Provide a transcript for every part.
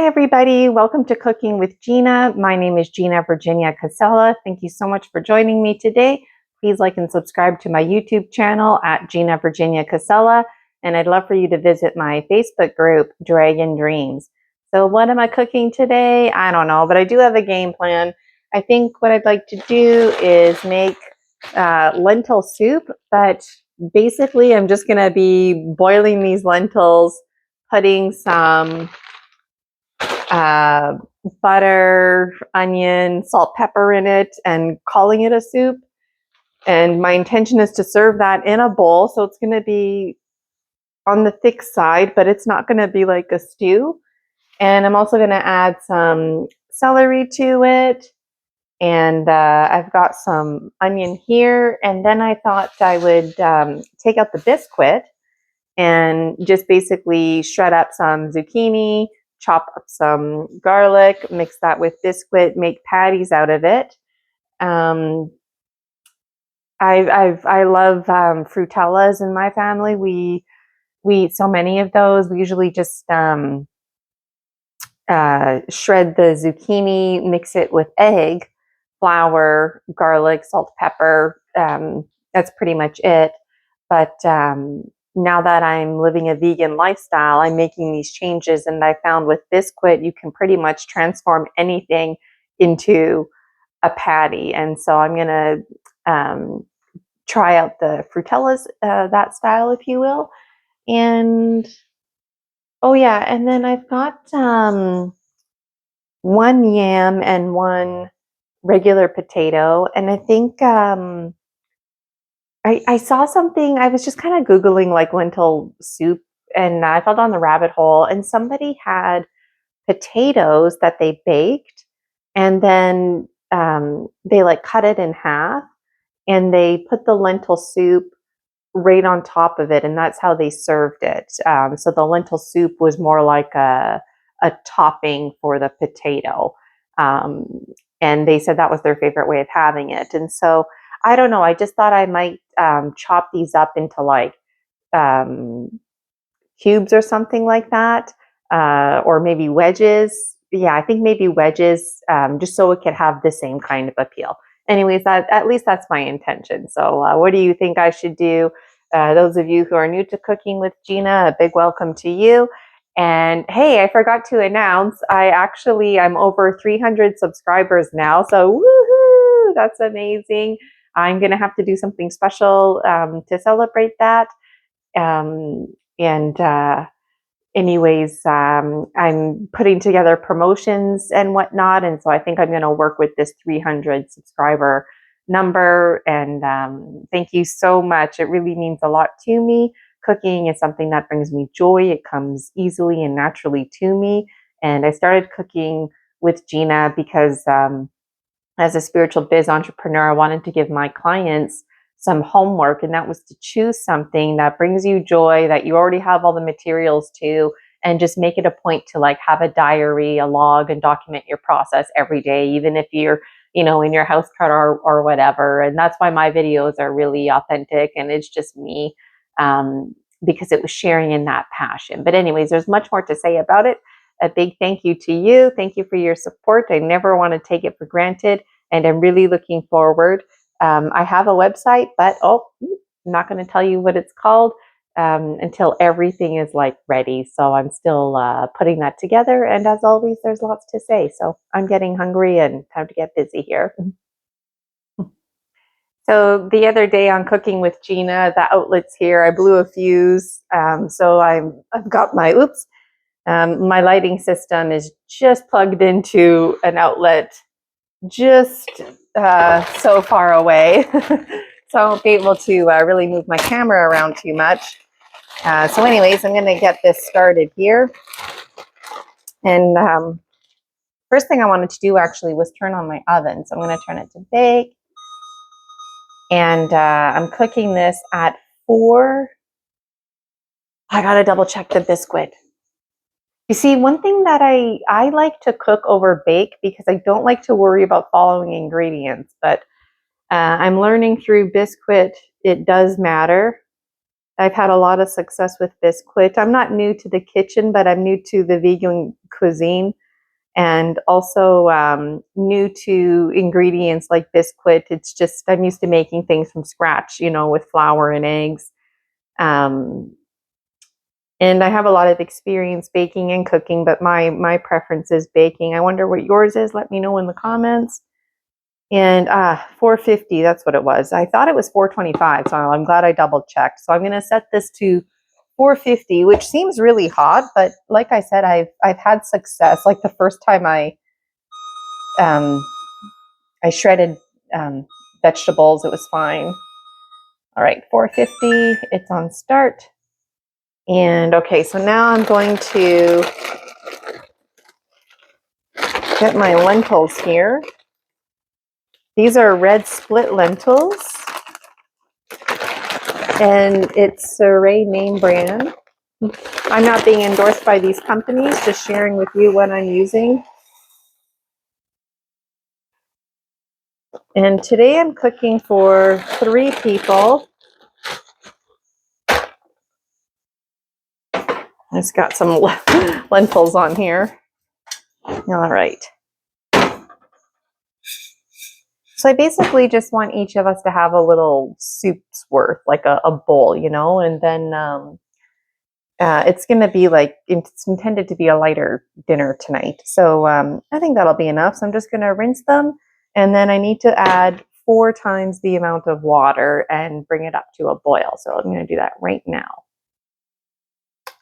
Hi everybody, welcome to Cooking with Gina. My name is Gina Virginia Casella. Thank you so much for joining me today. Please like and subscribe to my YouTube channel at Gina Virginia Casella, and I'd love for you to visit my Facebook group, Dragon Dreams. So what am I cooking today? I don't know, but I do have a game plan. I think what I'd like to do is make lentil soup, but basically I'm just going to be boiling these lentils, putting some butter, onion, salt, pepper in it, and calling it a soup. And my intention is to serve that in a bowl. So it's going to be on the thick side, but it's not going to be like a stew. And I'm also going to add some celery to it. And I've got some onion here. And then I thought I would take out the biscuit and just basically shred up some zucchini, chop up some garlic, mix that with biscuit, make patties out of it. I love frutellas in my family. We eat so many of those. We usually just shred the zucchini, mix it with egg, flour, garlic, salt, pepper. That's pretty much it. But now that I'm living a vegan lifestyle, I'm making these changes, and I found with biscuit, you can pretty much transform anything into a patty. And so I'm going to try out the frutellas, that style, if you will. And oh yeah, and then I've got one yam and one regular potato, and I think I saw something. I was just kind of Googling like lentil soup, and I fell down the rabbit hole, and somebody had potatoes that they baked, and then they like cut it in half, and they put the lentil soup right on top of it, and that's how they served it. So the lentil soup was more like a topping for the potato. Um, and they said that was their favorite way of having it. And so I don't know, I just thought I might chop these up into like cubes or something like that, or maybe wedges. Yeah, I think maybe wedges, just so it could have the same kind of appeal. Anyways, at least that's my intention. So what do you think I should do? Those of you who are new to Cooking with Gina, a big welcome to you. And hey, I forgot to announce, I'm over 300 subscribers now. So woohoo, that's amazing. I'm going to have to do something special to celebrate that. And anyways, I'm putting together promotions and whatnot. And so I think I'm going to work with this 300 subscriber number. And thank you so much. It really means a lot to me. Cooking is something that brings me joy. It comes easily and naturally to me. And I started cooking with Gina because as a spiritual biz entrepreneur, I wanted to give my clients some homework, and that was to choose something that brings you joy, that you already have all the materials to, and just make it a point to like have a diary, a log, and document your process every day, even if you're, in your house cut or whatever. And that's why my videos are really authentic, and it's just me, because it was sharing in that passion. But anyways, there's much more to say about it. A big thank you to you. Thank you for your support. I never want to take it for granted, and I'm really looking forward. I have a website, but I'm not going to tell you what it's called until everything is like ready. So I'm still putting that together. And as always, there's lots to say. So I'm getting hungry and time to get busy here. So the other day on Cooking with Gina, the outlets here, I blew a fuse. So I've got my lighting system is just plugged into an outlet just so far away. So I won't be able to really move my camera around too much. So anyways, I'm going to get this started here. And first thing I wanted to do actually was turn on my oven. So I'm going to turn it to bake. And I'm cooking this at 4. I got to double check the biscuit. You see, one thing that I like to cook over bake because I don't like to worry about following ingredients, but I'm learning through biscuit, it does matter. I've had a lot of success with biscuit. I'm not new to the kitchen, but I'm new to the vegan cuisine, and also new to ingredients like Biscuit. It's just, I'm used to making things from scratch, you know, with flour and eggs. Um, and I have a lot of experience baking and cooking, but my preference is baking. I wonder what yours is. Let me know in the comments. And 450, that's what it was. I thought it was 425, so I'm glad I double checked. So I'm going to set this to 450, which seems really hot, but like I said, I've had success. Like the first time um, I shredded vegetables, it was fine. All right, 450, it's on start. And okay, so now I'm going to get my lentils here. These are red split lentils, and it's a Ray name brand. I'm not being endorsed by these companies, just sharing with you what I'm using. And today I'm cooking for 3 people. I've got some lentils on here. All right. So I basically just want each of us to have a little soup's worth, like a bowl, you know, and then it's going to be like, it's intended to be a lighter dinner tonight. So I think that'll be enough. So I'm just going to rinse them. And then I need to add 4 times the amount of water and bring it up to a boil. So I'm going to do that right now.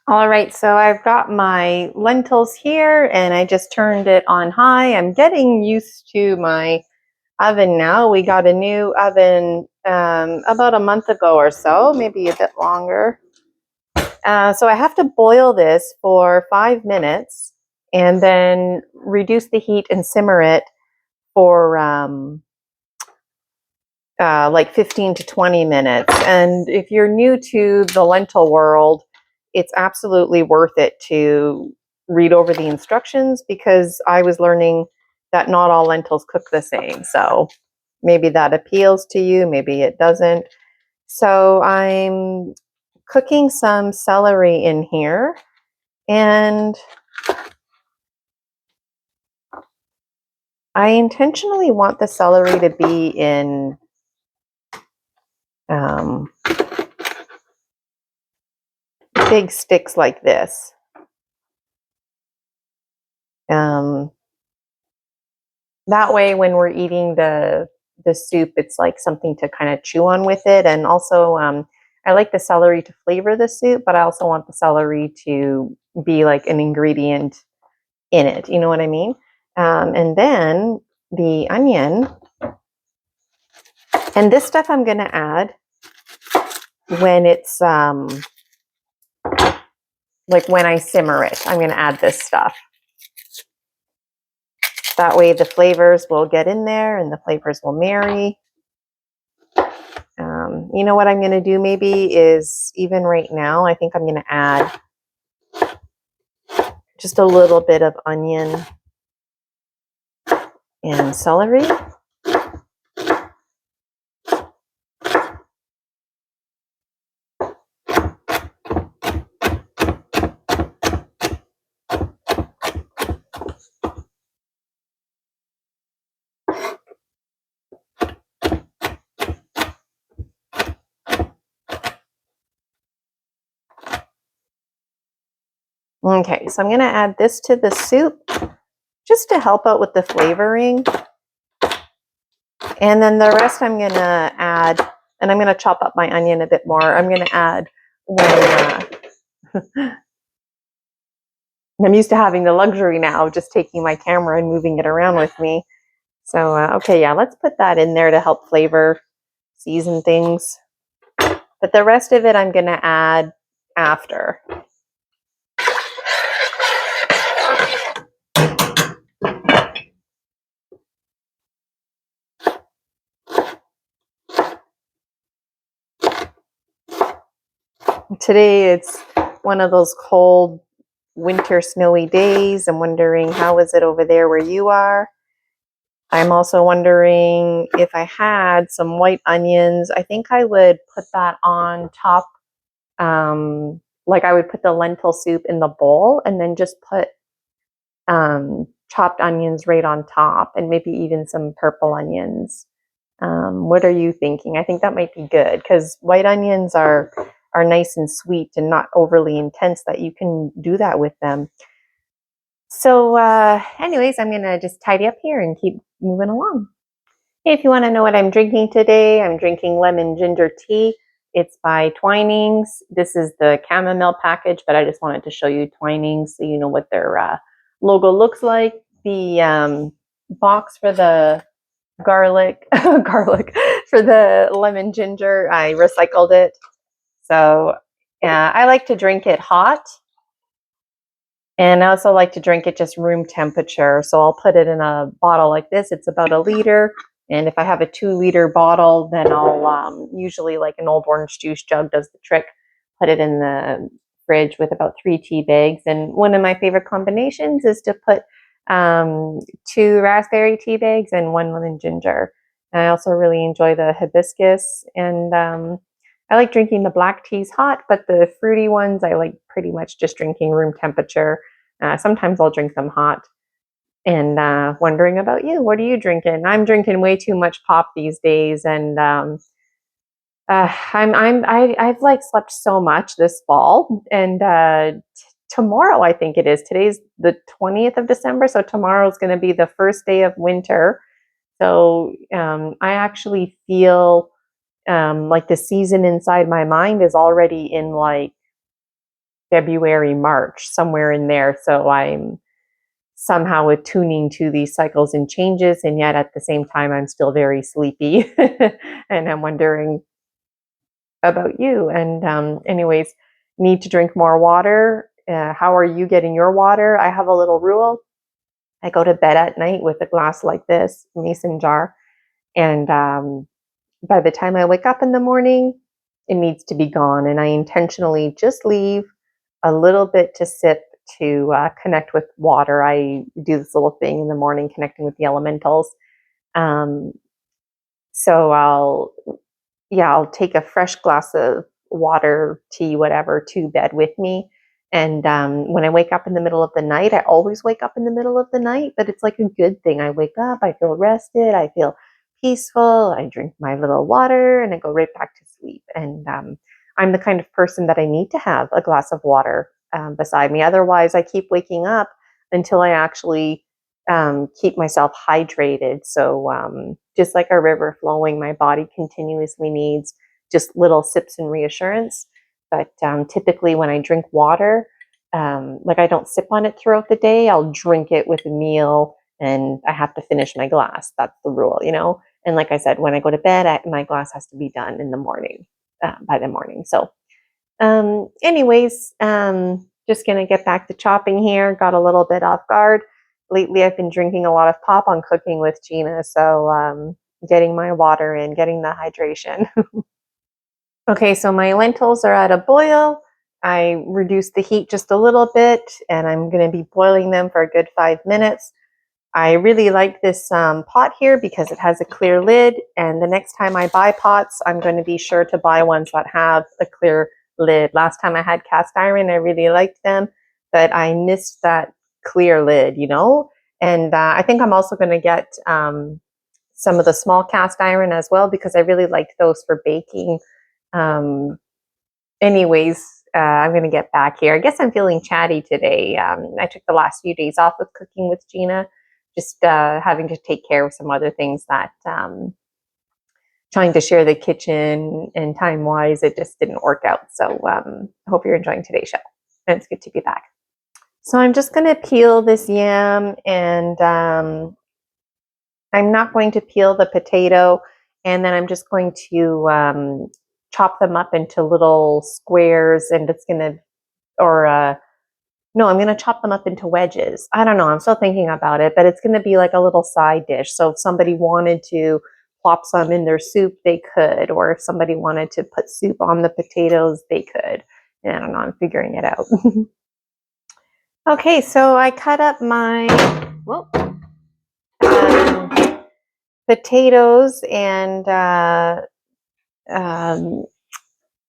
All right, so I've got my lentils here and I just turned it on high. I'm getting used to my oven now. We got a new oven about a month ago or so, maybe a bit longer. So I have to boil this for 5 minutes and then reduce the heat and simmer it for like 15 to 20 minutes. And if you're new to the lentil world, it's absolutely worth it to read over the instructions, because I was learning that not all lentils cook the same. So maybe that appeals to you, maybe it doesn't. So I'm cooking some celery in here, and I intentionally want the celery to be in big sticks like this. That way when we're eating the soup, it's like something to kind of chew on with it. And also I like the celery to flavor the soup, but I also want the celery to be like an ingredient in it. You know what I mean? And then the onion. And this stuff I'm going to add when it's like when I simmer it. I'm going to add this stuff. That way the flavors will get in there and the flavors will marry. You know what I'm going to do maybe is, even right now, I think I'm going to add just a little bit of onion and celery. Okay, so I'm going to add this to the soup just to help out with the flavoring. And then the rest I'm going to add, and I'm going to chop up my onion a bit more. I'm going to add when I'm used to having the luxury now of just taking my camera and moving it around with me. So, okay, yeah, let's put that in there to help flavor, season things. But the rest of it I'm going to add after. Today it's one of those cold winter snowy days. I'm wondering, how is it over there where you are? I'm also wondering if I had some white onions. I think I would put that on top. Like I would put the lentil soup in the bowl and then just put chopped onions right on top, and maybe even some purple onions. What are you thinking? I think that might be good because white onions are nice and sweet and not overly intense, that you can do that with them. So anyways, I'm gonna just tidy up here and keep moving along. Hey, if you want to know what I'm drinking today, I'm drinking lemon ginger tea. It's by Twinings. This is the chamomile package, but I just wanted to show you Twinings so you know what their logo looks like. The box for the garlic for the lemon ginger, I recycled it. So I like to drink it hot, and I also like to drink it just room temperature. So I'll put it in a bottle like this. It's about 1 liter. And if I have a 2-liter bottle, then I'll usually, like an old orange juice jug does the trick, put it in the fridge with about 3 tea bags. And one of my favorite combinations is to put 2 raspberry tea bags and 1 lemon ginger. And I also really enjoy the hibiscus. And I like drinking the black teas hot, but the fruity ones I like pretty much just drinking room temperature. Sometimes I'll drink them hot. And wondering about you, what are you drinking? I'm drinking way too much pop these days, and I've like slept so much this fall, and tomorrow I think it is. Today's the 20th of December, so tomorrow is going to be the first day of winter. So I actually feel like the season inside my mind is already in like February, March, somewhere in there. So I'm somehow attuning to these cycles and changes, and yet at the same time I'm still very sleepy. And I'm wondering about you. And anyways, need to drink more water. How are you getting your water? I have a little rule. I go to bed at night with a glass like this, mason jar, and by the time I wake up in the morning, it needs to be gone. And I intentionally just leave a little bit to sip to connect with water. I do this little thing in the morning, connecting with the elementals. Um, so I'll take a fresh glass of water, tea, whatever, to bed with me. And when I wake up in the middle of the night, I always wake up in the middle of the night, but it's like a good thing. I wake up, I feel rested, I feel peaceful, I drink my little water, and I go right back to sleep. And I'm the kind of person that I need to have a glass of water beside me. Otherwise, I keep waking up until I actually keep myself hydrated. So just like a river flowing, my body continuously needs just little sips and reassurance. But typically when I drink water, like I don't sip on it throughout the day, I'll drink it with a meal and I have to finish my glass. That's the rule, you know? And like I said, when I go to bed, my glass has to be done in the morning, by the morning. So anyways, just going to get back to chopping here. Got a little bit off guard. Lately, I've been drinking a lot of pop on Cooking with Gina. So getting my water in, getting the hydration. Okay, so my lentils are at a boil. I reduced the heat just a little bit, and I'm going to be boiling them for a good 5 minutes. I really like this pot here because it has a clear lid, and the next time I buy pots, I'm going to be sure to buy ones that have a clear lid. Last time I had cast iron, I really liked them, but I missed that clear lid, you know? And I think I'm also going to get some of the small cast iron as well because I really liked those for baking. Um, anyways, I'm going to get back here. I guess I'm feeling chatty today. I took the last few days off with Cooking with Gina, just having to take care of some other things that trying to share the kitchen and time wise, it just didn't work out. So I hope you're enjoying today's show. And it's good to be back. So I'm just going to peel this yam, and I'm not going to peel the potato, and then I'm just going to chop them up into little squares, and it's going to, or no, I'm going to chop them up into wedges. I don't know. I'm still thinking about it, but it's going to be like a little side dish. So if somebody wanted to plop some in their soup, they could. Or if somebody wanted to put soup on the potatoes, they could. And I don't know. I'm figuring it out. Okay, so I cut up my potatoes and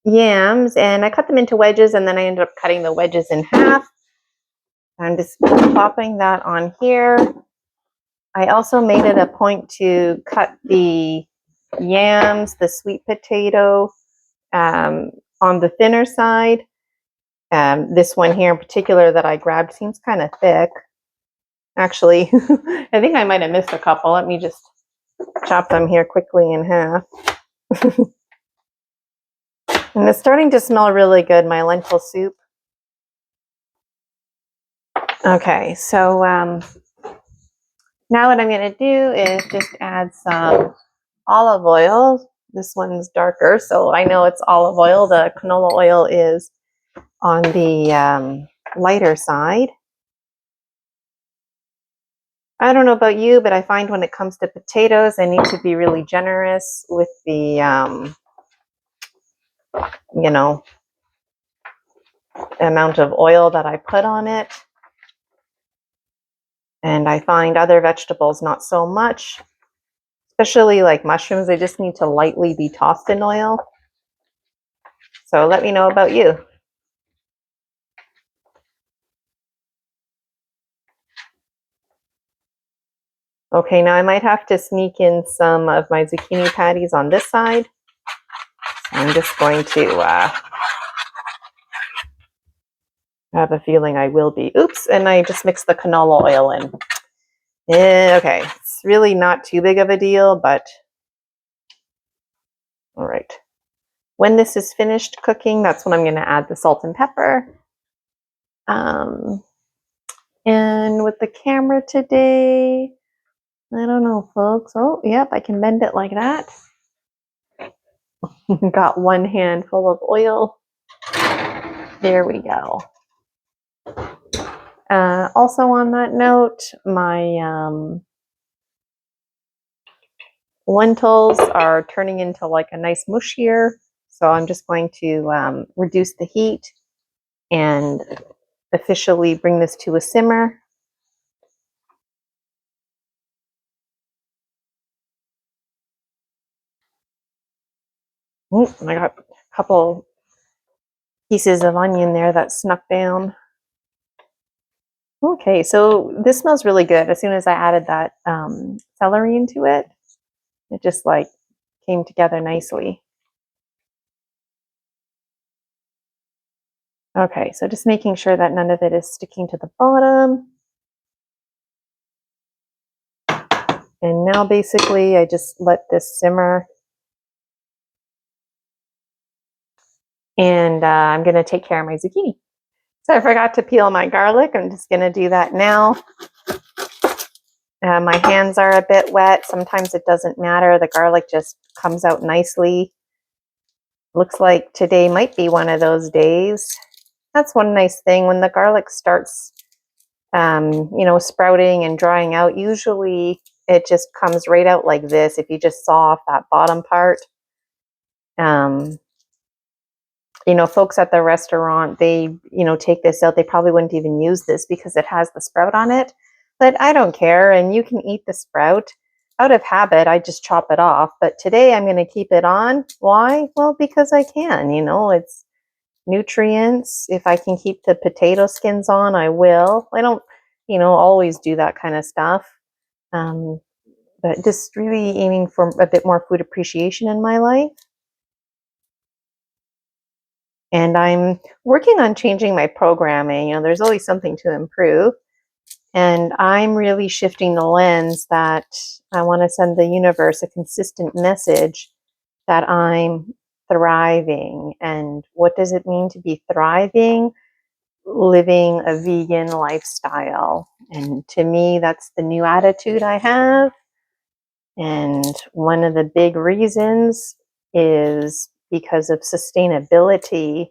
yams, and I cut them into wedges, and then I ended up cutting the wedges in half. I'm just plopping that on here. I also made it a point to cut the yams, the sweet potato, on the thinner side. This one here in particular that I grabbed seems kind of thick. Actually, I think I might have missed a couple. Let me just chop them here quickly in half. And it's starting to smell really good, my lentil soup. Okay, so now what I'm going to do is just add some olive oil. This one's darker, so I know it's olive oil. The canola oil is on the lighter side. I don't know about you, but I find when it comes to potatoes, I need to be really generous with the, amount of oil that I put on it. And I find other vegetables not so much, especially like mushrooms. They just need to lightly be tossed in oil. So let me know about you. Okay, now I might have to sneak in some of my zucchini patties on this side. I'm just going to I have a feeling I will be. Oops, and I just mixed the canola oil in. Okay, it's really not too big of a deal, but all right. When this is finished cooking, that's when I'm going to add the salt and pepper. And with the camera today, I don't know, folks. Oh, yep, I can bend it like that. Got one hand full of oil. There we go. Also on that note, my lentils are turning into like a nice mush here. So I'm just going to reduce the heat and officially bring this to a simmer. Oh, I got a couple pieces of onion there that snuck down. Okay, so this smells really good. As soon as I added that celery into it, it just like came together nicely. Okay, so just making sure that none of it is sticking to the bottom. And now basically I just let this simmer. And I'm going to take care of my zucchini. So I forgot to peel my garlic. I'm just going to do that now. My hands are a bit wet. Sometimes it doesn't matter. The garlic just comes out nicely. Looks like today might be one of those days. That's one nice thing. When the garlic starts, sprouting and drying out, usually it just comes right out like this. If you just saw off that bottom part. Folks at the restaurant, they, take this out. They probably wouldn't even use this because it has the sprout on it. But I don't care, and you can eat the sprout. Out of habit, I just chop it off. But today I'm going to keep it on. Why? Well, because I can. It's nutrients. If I can keep the potato skins on, I will. I don't, always do that kind of stuff. But just really aiming for a bit more food appreciation in my life. And I'm working on changing my programming. There's always something to improve. And I'm really shifting the lens that I want to send the universe a consistent message that I'm thriving. And what does it mean to be thriving? Living a vegan lifestyle. And to me, that's the new attitude I have. And one of the big reasons is because of sustainability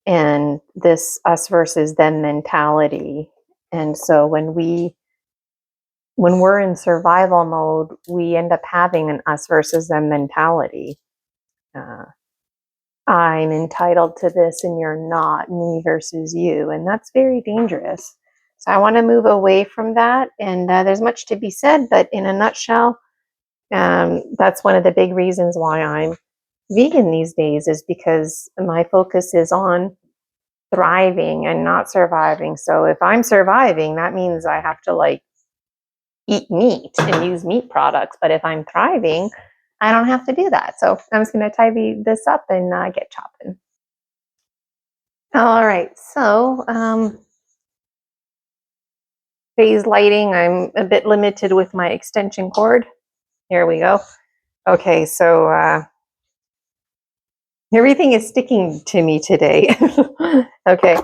and this us versus them mentality. And so when we're in survival mode, we end up having an us versus them mentality. I'm entitled to this and you're not, me versus you. And that's very dangerous. So I want to move away from that. And there's much to be said, but in a nutshell, that's one of the big reasons why I'm vegan these days, is because my focus is on thriving and not surviving. So if I'm surviving, that means I have to like eat meat and use meat products. But if I'm thriving, I don't have to do that. So I'm just going to tidy this up and get chopping. All right, so phase lighting, I'm a bit limited with my extension cord. Here we go. Okay, so everything is sticking to me today. Okay.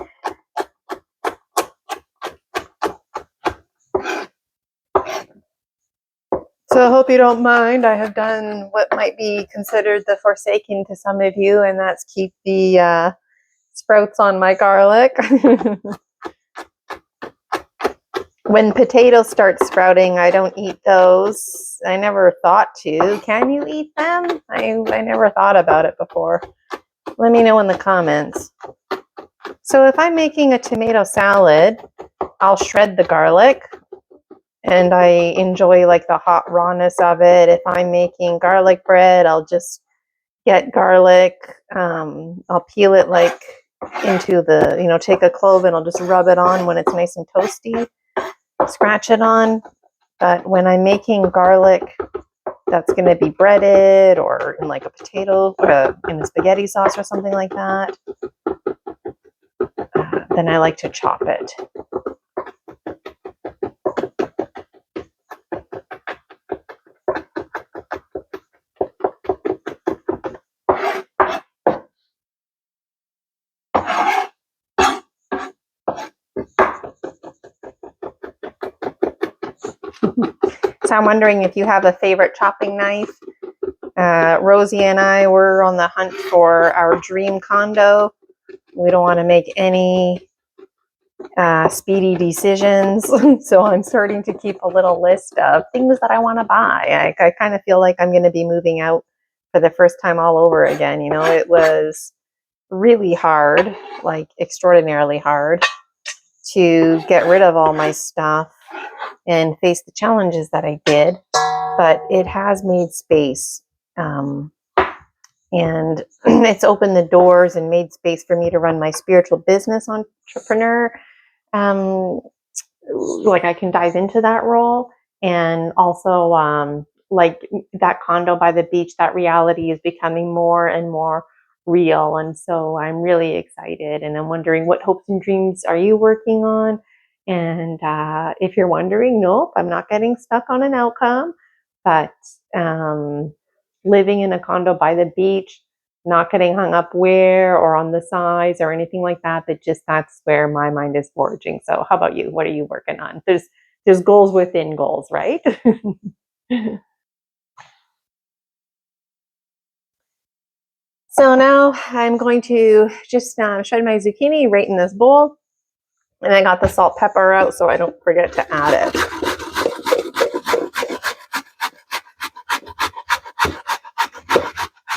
So I hope you don't mind. I have done what might be considered the forsaken to some of you, and that's keep the sprouts on my garlic. When potatoes start sprouting, I don't eat those. I never thought to. Can you eat them? I never thought about it before. Let me know in the comments. So if I'm making a tomato salad, I'll shred the garlic. And I enjoy like the hot rawness of it. If I'm making garlic bread, I'll just get garlic. I'll peel it like into the, take a clove and I'll just rub it on when it's nice and toasty. Scratch it on. But when I'm making garlic that's going to be breaded or in like a potato or in a spaghetti sauce or something like that, then I like to chop it. So I'm wondering if you have a favorite chopping knife. Rosie and I were on the hunt for our dream condo. We don't want to make any speedy decisions. So I'm starting to keep a little list of things that I want to buy. I kind of feel like I'm going to be moving out for the first time all over again. It was really hard, like extraordinarily hard, to get rid of all my stuff and face the challenges that I did. But it has made space. And it's opened the doors and made space for me to run my spiritual business entrepreneur. Like I can dive into that role. And also like that condo by the beach, that reality is becoming more and more real. And so I'm really excited. And I'm wondering, what hopes and dreams are you working on? And if you're wondering, nope, I'm not getting stuck on an outcome. But living in a condo by the beach, not getting hung up where or on the size or anything like that, but just that's where my mind is foraging. So how about you? What are you working on? There's goals within goals, right? So now I'm going to just shred my zucchini right in this bowl. And I got the salt pepper out so I don't forget to add it.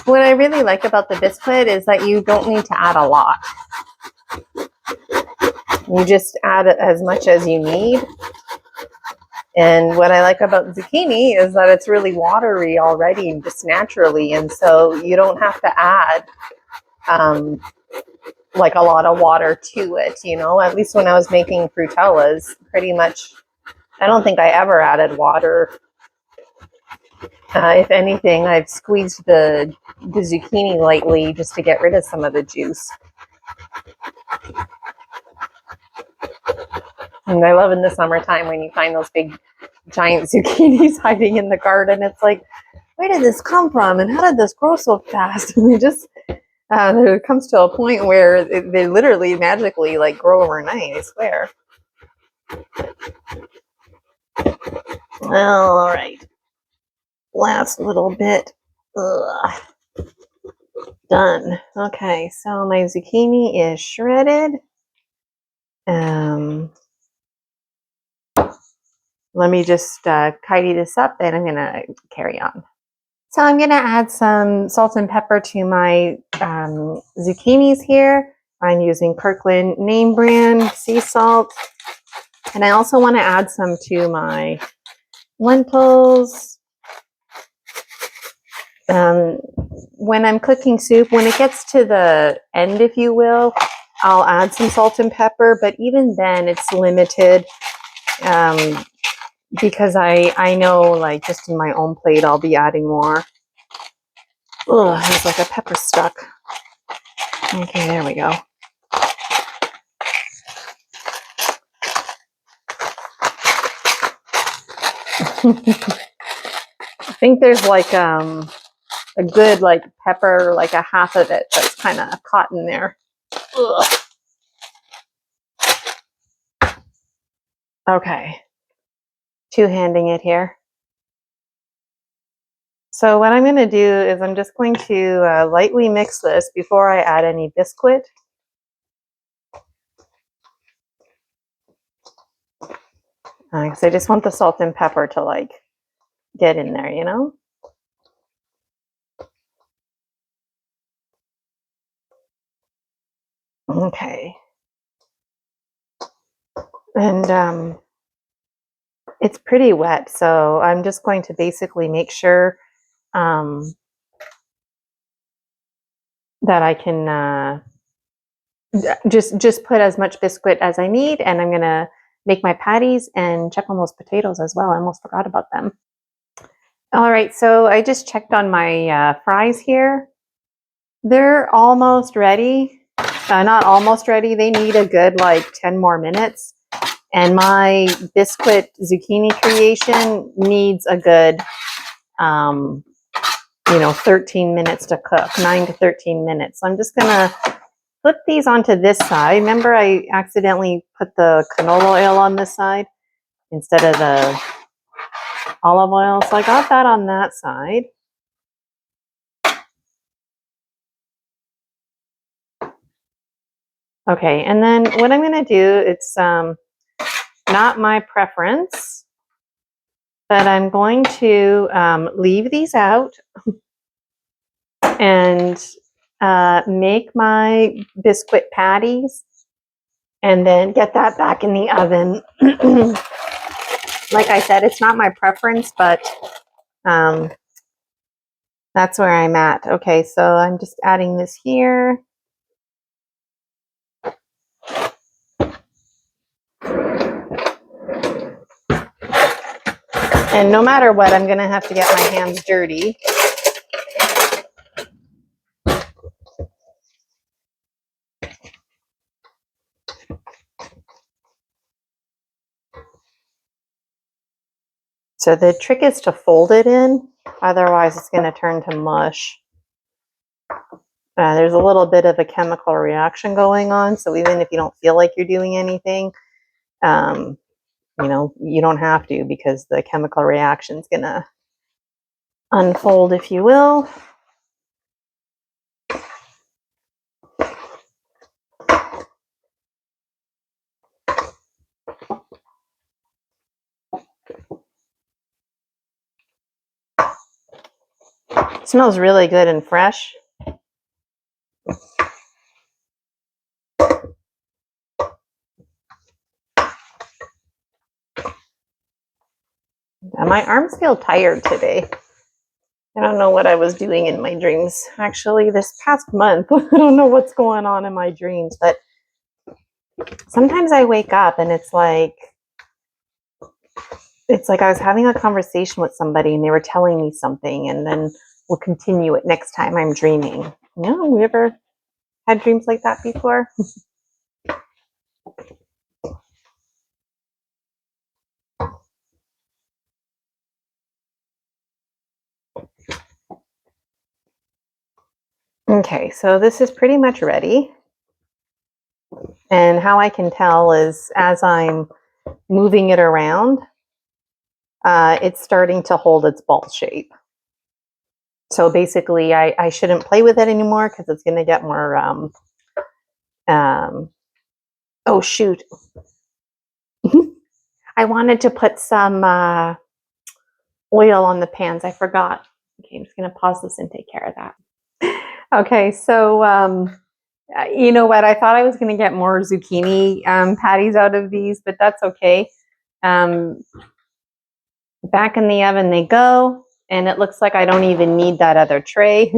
What I really like about the biscuit is that you don't need to add a lot. You just add as much as you need. And what I like about zucchini is that it's really watery already, just naturally. And so you don't have to add like a lot of water to it, At least when I was making frutellas, pretty much, I don't think I ever added water. If anything, I've squeezed the zucchini lightly just to get rid of some of the juice. And I love in the summertime when you find those big, giant zucchinis hiding in the garden. It's like, where did this come from? And how did this grow so fast? And it comes to a point where they literally magically like grow overnight, I swear. Well, all right. Last little bit. Ugh. Done. Okay, so my zucchini is shredded. Let me just tidy this up and I'm gonna carry on. So I'm gonna add some salt and pepper to my zucchinis here. I'm using Kirkland name brand sea salt. And I also want to add some to my lentils. When I'm cooking soup, when it gets to the end, if you will, I'll add some salt and pepper, but even then it's limited because I know, like, just in my own plate I'll be adding more. Oh, it's like a pepper stuck. Okay, there we go. I think there's like a good like pepper, like a half of it that's kind of caught in there. Ugh. Okay, two-handing it here. So what I'm going to do is I'm just going to lightly mix this before I add any Biscuit. Because I just want the salt and pepper to like get in there, you know? Okay. And it's pretty wet, so I'm just going to basically make sure that I can just put as much Biscuit as I need, and I'm gonna make my patties and check on those potatoes as well. I almost forgot about them. All right, so I just checked on my fries here. They're almost ready. Not almost ready. They need a good like 10 more minutes. And my Biscuit zucchini creation needs a good, 13 minutes to cook, 9 to 13 minutes. So I'm just gonna flip these onto this side. Remember, I accidentally put the canola oil on this side instead of the olive oil. So I got that on that side. Okay, and then what I'm gonna do, it's not my preference, but I'm going to leave these out and make my Biscuit patties and then get that back in the oven. Like I said, it's not my preference, but that's where I'm at. Okay, so I'm just adding this here. And no matter what, I'm gonna have to get my hands dirty. So the trick is to fold it in, otherwise it's gonna turn to mush. There's a little bit of a chemical reaction going on, so even if you don't feel like you're doing anything, you don't have to, because the chemical reaction is gonna unfold, if you will. It smells really good and fresh. My arms feel tired today. I don't know what I was doing in my dreams. Actually, this past month, I don't know what's going on in my dreams, but sometimes I wake up and it's like I was having a conversation with somebody and they were telling me something, and then we'll continue it next time I'm dreaming. You ever had dreams like that before? Okay, so this is pretty much ready. And how I can tell is as I'm moving it around, it's starting to hold its ball shape. So basically, I shouldn't play with it anymore because it's going to get more, oh shoot. I wanted to put some oil on the pans. I forgot. Okay, I'm just going to pause this and take care of that. Okay, so you know what? I thought I was going to get more zucchini patties out of these, but that's okay. Back in the oven they go, and it looks like I don't even need that other tray.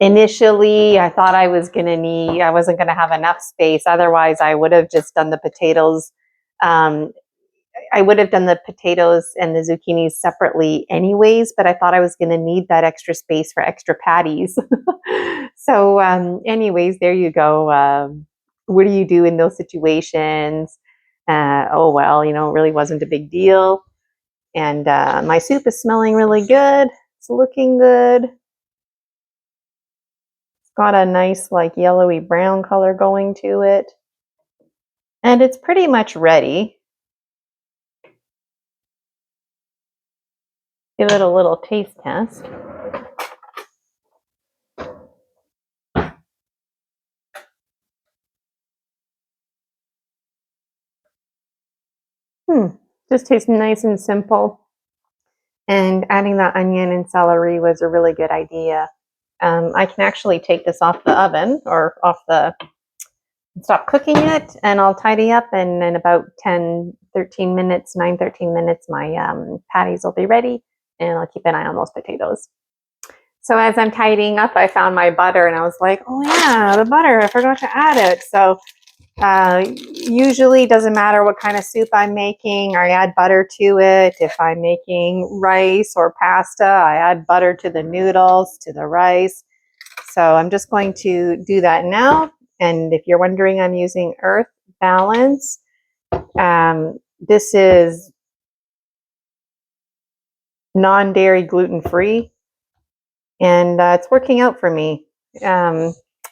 Initially, I thought I wasn't gonna have enough space. Otherwise, I would have just done the potatoes. Um, I would have done the potatoes and the zucchinis separately anyways, but I thought I was going to need that extra space for extra patties. So, anyways, there you go. What do you do in those situations? Oh, well, it really wasn't a big deal. And my soup is smelling really good. It's looking good. It's got a nice, like, yellowy brown color going to it. And it's pretty much ready. Give it a little taste test. Just tastes nice and simple. And adding that onion and celery was a really good idea. I can actually take this off the oven or stop cooking it, and I'll tidy up. And in about 13 minutes, my patties will be ready, and I'll keep an eye on those potatoes. So as I'm tidying up, I found my butter, and I was like, oh yeah, the butter, I forgot to add it. So usually doesn't matter what kind of soup I'm making, I add butter to it. If I'm making rice or pasta, I add butter to the noodles, to the rice. So I'm just going to do that now. And if you're wondering, I'm using Earth Balance. This is non-dairy, gluten-free, and it's working out for me.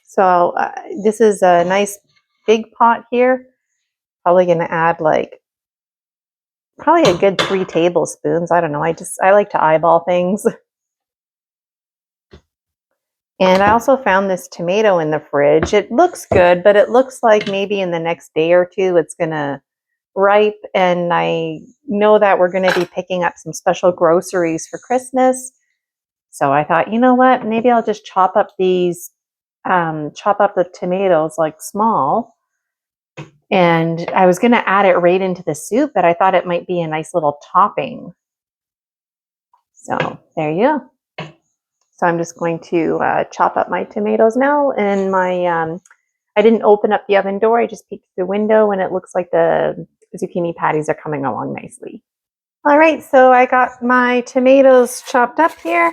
So this is a nice big pot here. Probably going to add probably a good 3 tablespoons. I don't know. I like to eyeball things. And I also found this tomato in the fridge. It looks good, but it looks like maybe in the next day or two it's going to ripe. And I know that we're going to be picking up some special groceries for Christmas. So I thought, you know what? Maybe I'll just chop up the tomatoes like small. And I was going to add it right into the soup, but I thought it might be a nice little topping. So there you go. So I'm just going to chop up my tomatoes now. And I didn't open up the oven door. I just peeked through the window, and it looks like the zucchini patties are coming along nicely. All right, so I got my tomatoes chopped up here.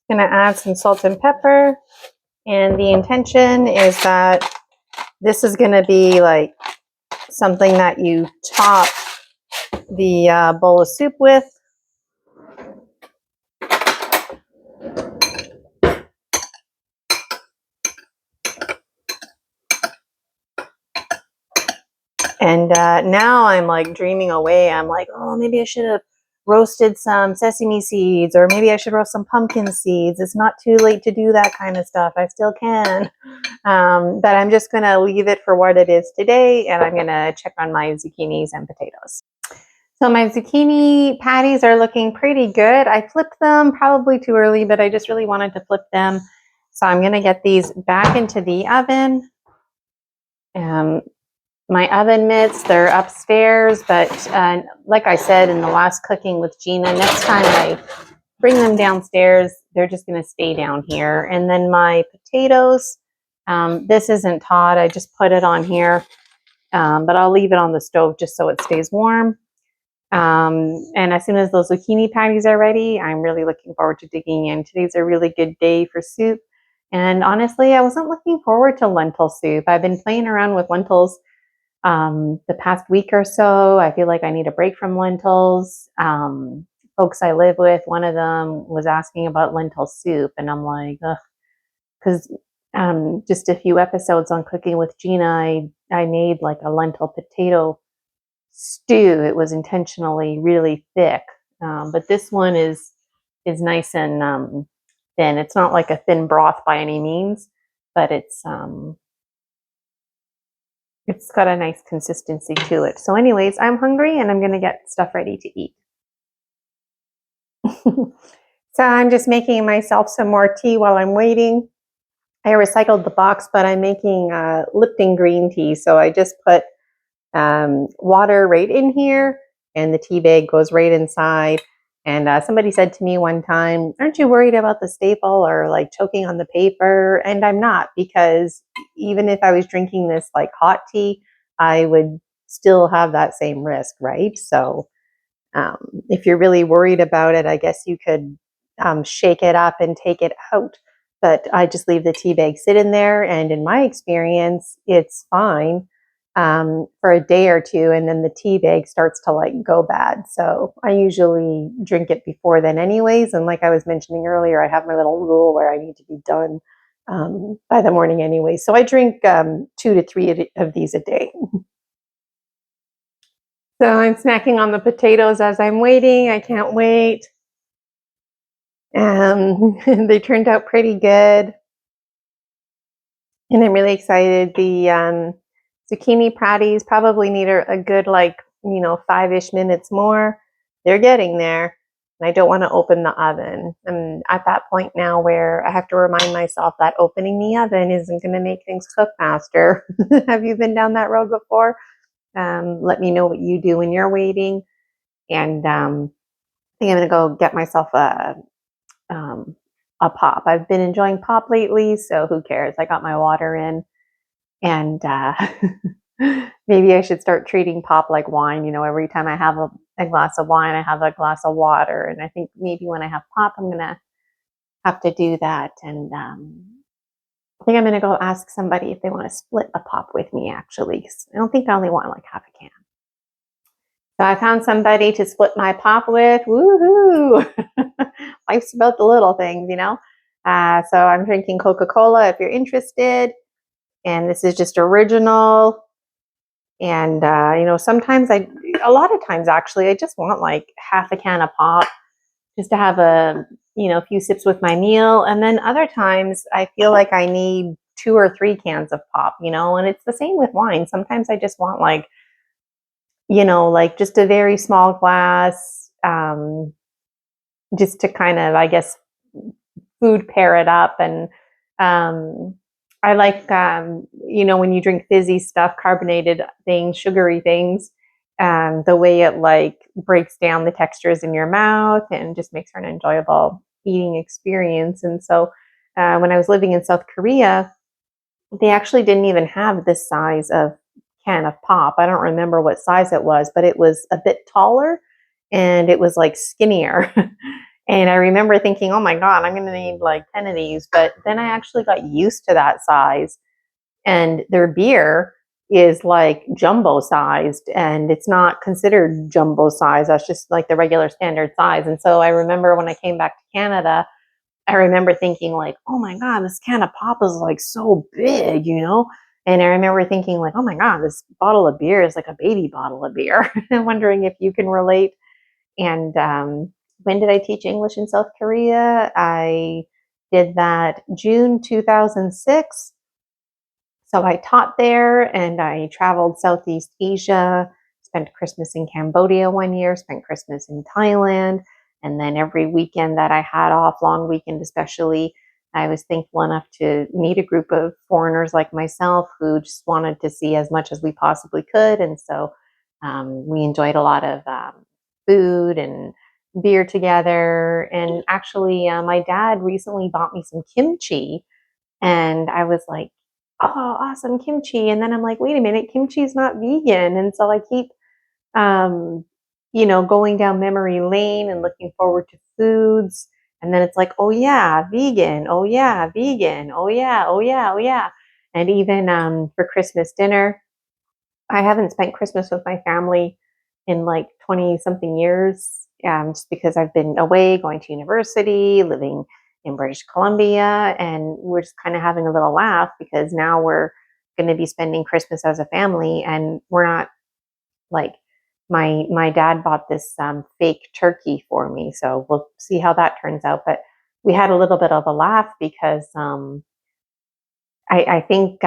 I'm going to add some salt and pepper. And the intention is that this is going to be like something that you top the bowl of soup with. And now I'm like dreaming away. I'm like, oh, maybe I should have roasted some sesame seeds, or maybe I should roast some pumpkin seeds. It's not too late to do that kind of stuff. I still can. But I'm just going to leave it for what it is today, and I'm going to check on my zucchinis and potatoes. So my zucchini patties are looking pretty good. I flipped them probably too early, but I just really wanted to flip them. So I'm going to get these back into the oven. My oven mitts, they're upstairs, but like I said in the last cooking with Gina, next time I bring them downstairs, they're just going to stay down here. And then my potatoes, this isn't hot. I just put it on here, but I'll leave it on the stove just so it stays warm. And as soon as those zucchini patties are ready, I'm really looking forward to digging in. Today's a really good day for soup. And honestly, I wasn't looking forward to lentil soup. I've been playing around with lentils the past week or so. I feel like I need a break from lentils. Folks I live with, one of them was asking about lentil soup, and I'm like, ugh, because just a few episodes on Cooking with Gina, I made like a lentil potato stew. It was intentionally really thick, but this one is nice and thin. It's not like a thin broth by any means, but it's got a nice consistency to it. So anyways, I'm hungry and I'm going to get stuff ready to eat. So I'm just making myself some more tea while I'm waiting. I recycled the box, but I'm making Lipton green tea. So I just put water right in here, and the tea bag goes right inside. And somebody said to me one time, "Aren't you worried about the staple or like choking on the paper?" And I'm not, because even if I was drinking this like hot tea, I would still have that same risk, right? So if you're really worried about it, I guess you could shake it up and take it out. But I just leave the tea bag sit in there, and in my experience, it's fine for a day or two, and then the tea bag starts to like go bad. So I usually drink it before then, anyways. And like I was mentioning earlier, I have my little rule where I need to be done by the morning, anyway. So I drink 2 to 3 of these a day. So I'm snacking on the potatoes as I'm waiting. I can't wait. They turned out pretty good, and I'm really excited. The zucchini patties probably need a good, like, 5-ish minutes more. They're getting there, and I don't want to open the oven. I'm at that point now where I have to remind myself that opening the oven isn't going to make things cook faster. Have you been down that road before? Let me know what you do when you're waiting, and I think I'm going to go get myself um, a pop. I've been enjoying pop lately, so who cares? I got my water in, and maybe I should start treating pop like wine. Every time I have a glass of wine, I have a glass of water, and I think maybe when I have pop, I'm gonna have to do that. And I think I'm gonna go ask somebody if they want to split a pop with me, actually, 'cause I don't think I only want like half a can. So I found somebody to split my pop with. Woohoo! Life's about the little things. So I'm drinking Coca-Cola if you're interested. And this is just original. And, sometimes a lot of times actually, I just want like half a can of pop just to have a few sips with my meal. And then other times I feel like I need 2 or 3 cans of pop, and it's the same with wine. Sometimes I just want like just a very small glass, just to kind of, I guess, food pair it up. And um, I like, when you drink fizzy stuff, carbonated things, sugary things, the way it like breaks down the textures in your mouth and just makes for an enjoyable eating experience. And so when I was living in South Korea, they actually didn't even have this size of can of pop. I don't remember what size it was, but it was a bit taller and it was like skinnier. And I remember thinking, oh my God, I'm going to need like 10 of these. But then I actually got used to that size. And their beer is like jumbo sized, and it's not considered jumbo size. That's just like the regular standard size. And so I remember when I came back to Canada, I remember thinking like, oh my God, this can of pop is like so big. And I remember thinking like, oh my God, this bottle of beer is like a baby bottle of beer. I'm wondering if you can relate. And when did I teach English in South Korea? I did that June 2006. So I taught there, and I traveled Southeast Asia, spent Christmas in Cambodia one year, spent Christmas in Thailand. And then every weekend that I had off, long weekend especially, I was thankful enough to meet a group of foreigners like myself who just wanted to see as much as we possibly could. And so we enjoyed a lot of food and beer together. And actually, my dad recently bought me some kimchi, and I was like, oh, awesome, kimchi. And then I'm like, wait a minute, kimchi is not vegan. And so I keep, going down memory lane and looking forward to foods. And then it's like, oh yeah, vegan. Oh yeah, vegan. Oh yeah, oh yeah, oh yeah. And even for Christmas dinner, I haven't spent Christmas with my family in like 20 something years, just because I've been away, going to university, living in British Columbia, and we're just kind of having a little laugh because now we're going to be spending Christmas as a family, and we're not like, my dad bought this fake turkey for me, so we'll see how that turns out. But we had a little bit of a laugh because I think,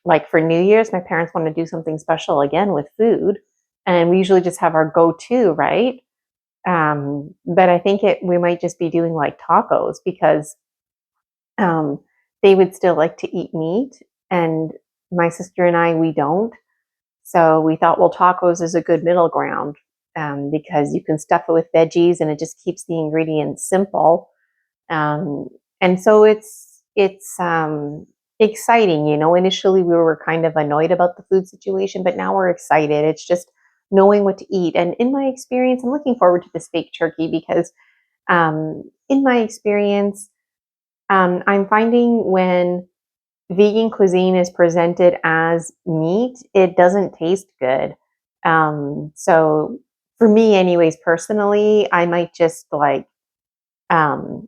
like for New Year's, my parents want to do something special again with food, and we usually just have our go-to, right? But I think we might just be doing like tacos because um, they would still like to eat meat, and my sister and I, we don't. So we thought, well, tacos is a good middle ground. because you can stuff it with veggies and it just keeps the ingredients simple. And so it's exciting. Initially we were kind of annoyed about the food situation, but now we're excited. It's just knowing what to eat. And in my experience, I'm looking forward to this fake turkey because in my experience, I'm finding when vegan cuisine is presented as meat, it doesn't taste good. So for me, anyways, personally, I might just like I'm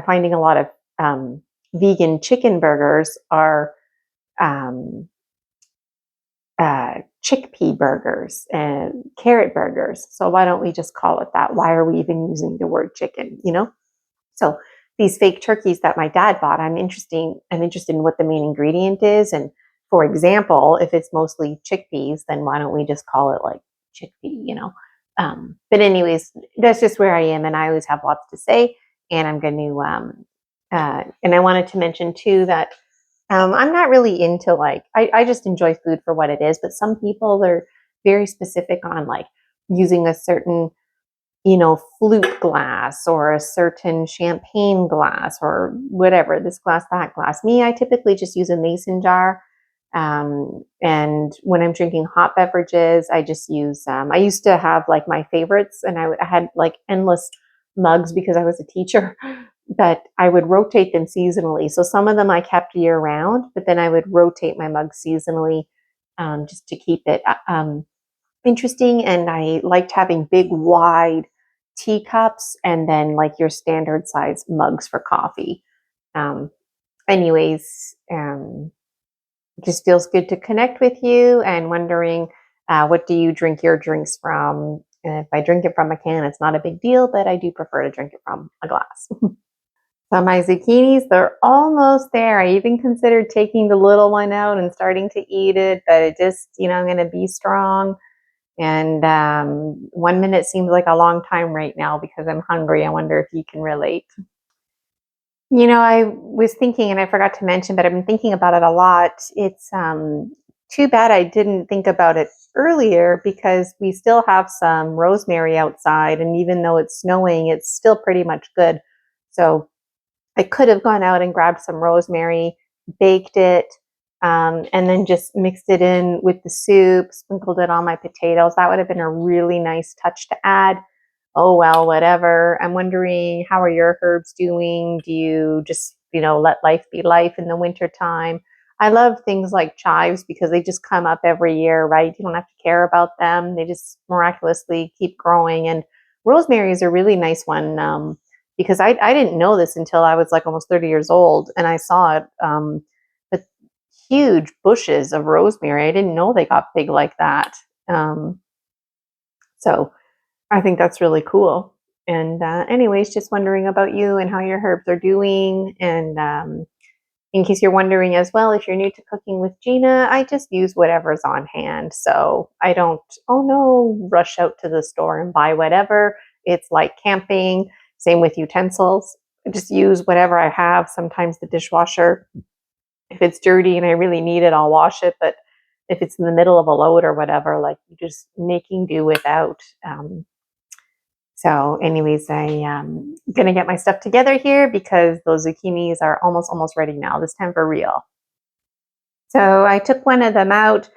finding a lot of vegan chicken burgers are um, chickpea burgers and carrot burgers. So why don't we just call it that? Why are we even using the word chicken? So these fake turkeys that my dad bought, I'm interested in what the main ingredient is. And for example, if it's mostly chickpeas, then why don't we just call it like chickpea? But anyways, that's just where I am, and I always have lots to say. And I'm going to, and I wanted to mention too that I'm not really into I just enjoy food for what it is, but some people are very specific on like using a certain flute glass or a certain champagne glass or whatever, this glass, that glass. Me, I typically just use a mason jar. And when I'm drinking hot beverages, I just use, I used to have like my favorites, and I had like endless mugs because I was a teacher, but I would rotate them seasonally. So some of them I kept year round, but then I would rotate my mugs seasonally, just to keep it interesting. And I liked having big, wide teacups and then like your standard size mugs for coffee. Um, anyways, it just feels good to connect with you, and wondering what do you drink your drinks from? And if I drink it from a can, it's not a big deal, but I do prefer to drink it from a glass. So my zucchinis, they're almost there. I even considered taking the little one out and starting to eat it, but it just, I'm going to be strong. And 1 minute seems like a long time right now because I'm hungry. I wonder if you can relate. I was thinking, and I forgot to mention, but I've been thinking about it a lot. It's too bad I didn't think about it earlier because we still have some rosemary outside. And even though it's snowing, it's still pretty much good. So I could have gone out and grabbed some rosemary, baked it, and then just mixed it in with the soup, sprinkled it on my potatoes. That would have been a really nice touch to add. Oh, well, whatever. I'm wondering, how are your herbs doing? Do you just, let life be life in the wintertime? I love things like chives because they just come up every year, right? You don't have to care about them. They just miraculously keep growing. And rosemary is a really nice one. Because I didn't know this until I was like almost 30 years old, and I saw it, but huge bushes of rosemary. I didn't know they got big like that. So I think that's really cool. And anyways, just wondering about you and how your herbs are doing. And in case you're wondering as well, if you're new to cooking with Gina, I just use whatever's on hand. So I don't, oh no, rush out to the store and buy whatever. It's like camping. Same with utensils. I just use whatever I have. Sometimes the dishwasher, if it's dirty and I really need it, I'll wash it. But if it's in the middle of a load or whatever, like just making do without. So anyways, I'm gonna get my stuff together here because those zucchinis are almost ready now, this time for real. So I took one of them out,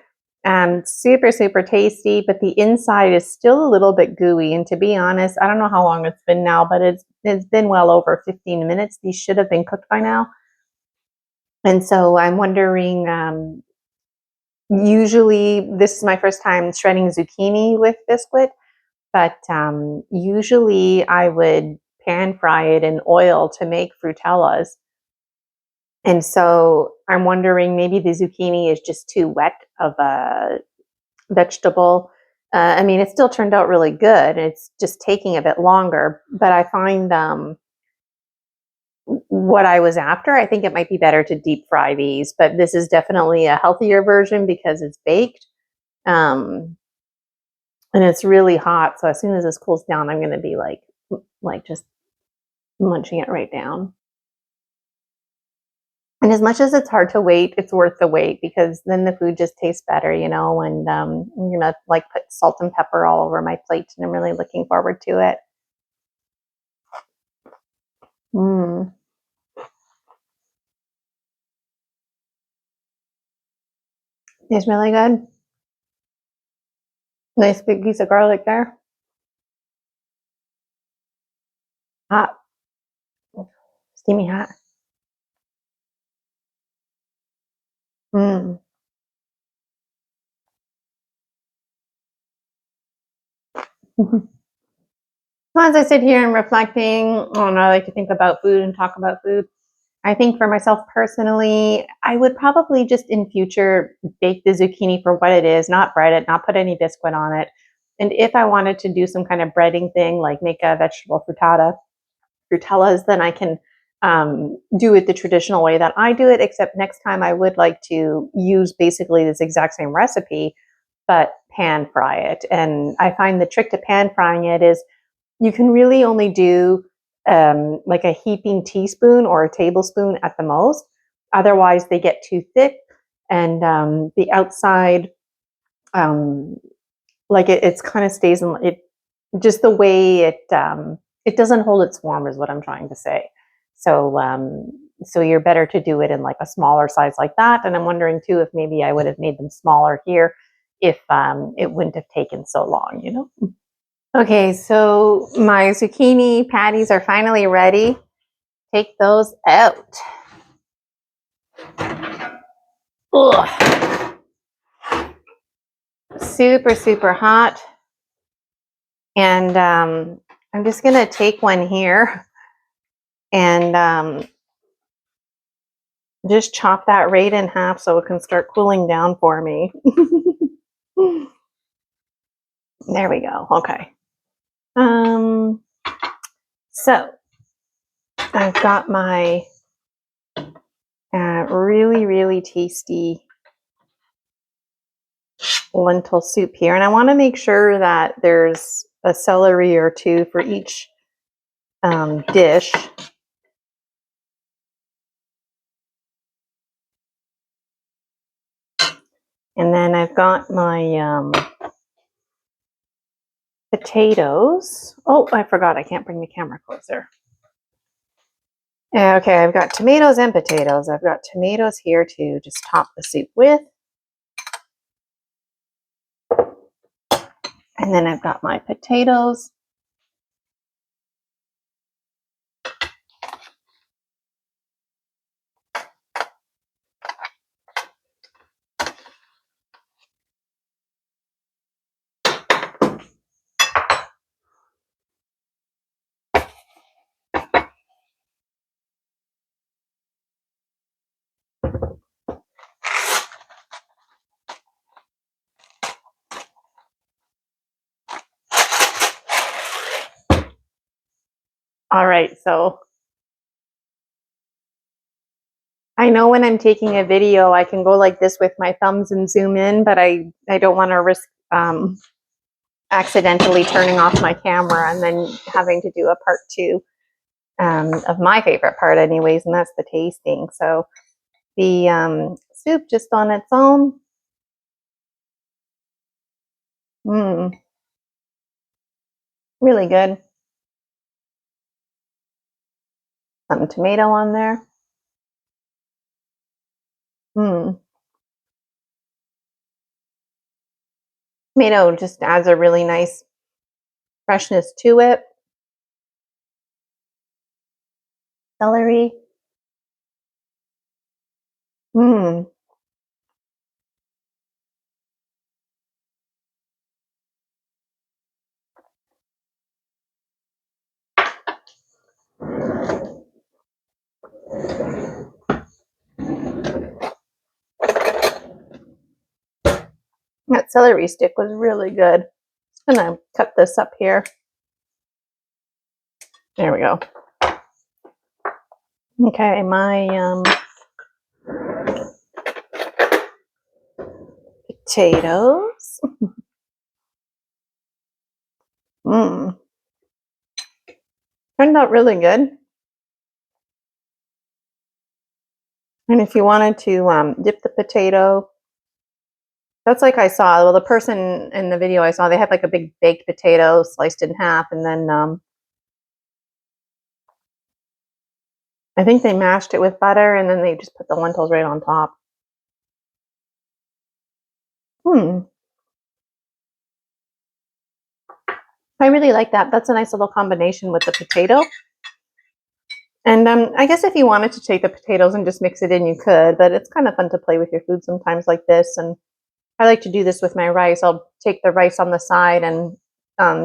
super, super tasty, but the inside is still a little bit gooey. And to be honest, I don't know how long it's been now, but it's been well over 15 minutes. These should have been cooked by now. And so I'm wondering, usually this is my first time shredding zucchini with Biscuit. But usually I would pan fry it in oil to make frutellas. And so I'm wondering, maybe the zucchini is just too wet of a vegetable. I mean, it still turned out really good. It's just taking a bit longer. But I find what I was after, I think it might be better to deep fry these. But this is definitely a healthier version because it's baked. Um, and it's really hot. So as soon as this cools down, I'm going to be like just munching it right down. And as much as it's hard to wait, it's worth the wait because then the food just tastes better, and I'm gonna like put salt and pepper all over my plate, and I'm really looking forward to it. Mm. It's really good. Nice big piece of garlic there. Hot, steamy hot. Mm. As I sit here and reflecting on, I like to think about food and talk about food. I think for myself personally, I would probably just in future bake the zucchini for what it is, not bread it, not put any biscuit on it. And if I wanted to do some kind of breading thing, like make a vegetable frutellas, then I can do it the traditional way that I do it. Except next time I would like to use basically this exact same recipe, but pan fry it. And I find the trick to pan frying it is you can really only do like a heaping teaspoon or a tablespoon at the most. Otherwise, they get too thick, and the outside, um, like it's kind of stays in it. Just the way it doesn't hold its form is what I'm trying to say. So you're better to do it in like a smaller size like that. And I'm wondering too if maybe I would have made them smaller here if it wouldn't have taken so long. Okay, so my zucchini patties are finally ready. Take those out. Ugh. Super, super hot. And I'm just going to take one here and just chop that right in half so it can start cooling down for me. There we go. Okay. So I've got my really, really tasty lentil soup here, and I want to make sure that there's a celery or two for each dish. And then I've got my potatoes. Oh, I forgot, I can't bring the camera closer. Okay, I've got tomatoes and potatoes. I've got tomatoes here to just top the soup with. And then I've got my potatoes. All right, so I know when I'm taking a video, I can go like this with my thumbs and zoom in, but I don't want to risk accidentally turning off my camera and then having to do a part two of my favorite part anyways, and that's the tasting. So the soup just on its own, really good. Some tomato on there. Tomato just adds a really nice freshness to it. Celery. That celery stick was really good. I'm gonna cut this up here. There we go. Okay, my potatoes. Turned out really good. And if you wanted to dip the potato, that's like I saw. Well, the person in the video I saw, they had like a big baked potato sliced in half, and then I think they mashed it with butter, and then they just put the lentils right on top. I really like that. That's a nice little combination with the potato. And I guess if you wanted to take the potatoes and just mix it in, you could, but it's kind of fun to play with your food sometimes like this. And I like to do this with my rice. I'll take the rice on the side and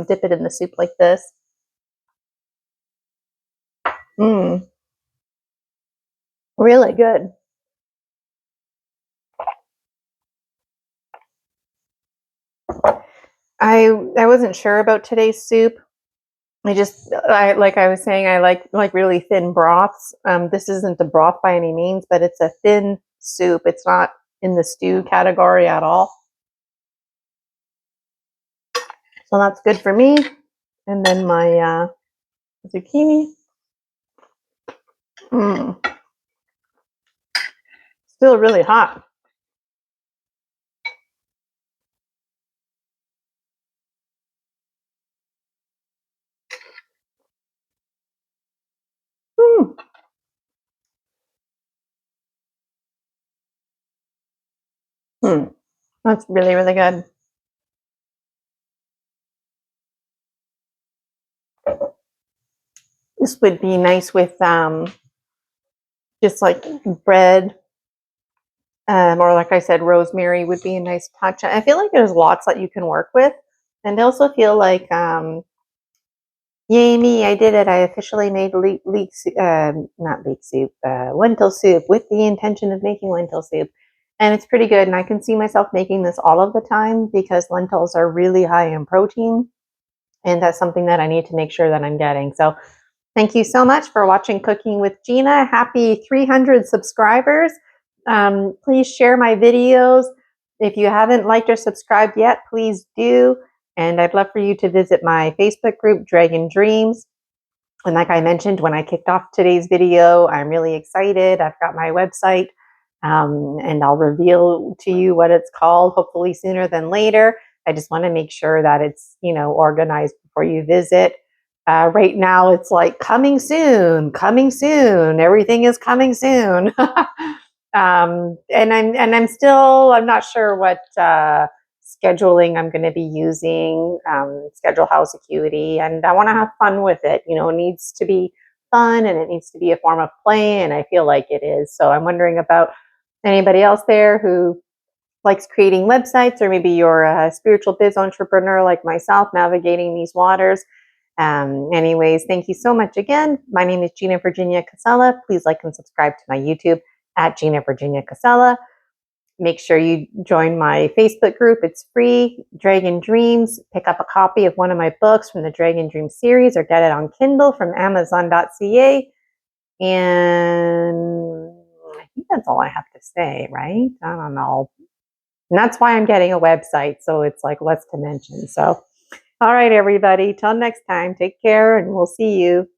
dip it in the soup like this. Really good. I wasn't sure about today's soup. I like I was saying, I like really thin broths. This isn't a broth by any means, but it's a thin soup. It's not in the stew category at all. So that's good for me. And then my zucchini. Still really hot. That's really, really good. This would be nice with just like bread, or like I said, rosemary would be a nice touch. I feel like there's lots that you can work with, and I also feel like, yay me, I did it! I officially made not leek soup, lentil soup with the intention of making lentil soup, and it's pretty good. And I can see myself making this all of the time because lentils are really high in protein, and that's something that I need to make sure that I'm getting. So thank you so much for watching Cooking with Gina. Happy 300 subscribers. Please share my videos. If you haven't liked or subscribed yet, please do. And I'd love for you to visit my Facebook group, Dragon Dreams. And like I mentioned when I kicked off today's video, I'm really excited. I've got my website, and I'll reveal to you what it's called, hopefully sooner than later. I just want to make sure that it's, organized before you visit. Right now, it's like coming soon, coming soon. Everything is coming soon. And I'm not sure what scheduling I'm going to be using, schedule house acuity, and I want to have fun with it. It needs to be fun and it needs to be a form of play, and I feel like it is. So I'm wondering about anybody else there who likes creating websites, or maybe you're a spiritual biz entrepreneur like myself navigating these waters. Anyways, thank you so much again. My name is Gina Virginia Casella. Please like and subscribe to my YouTube at Gina Virginia Casella. Make sure you join my Facebook group. It's free, Dragon Dreams. Pick up a copy of one of my books from the Dragon Dreams series, or get it on Kindle from Amazon.ca. And I think that's all I have to say, right? I don't know. And that's why I'm getting a website, so it's like less to mention. So, all right, everybody. Till next time, take care, and we'll see you.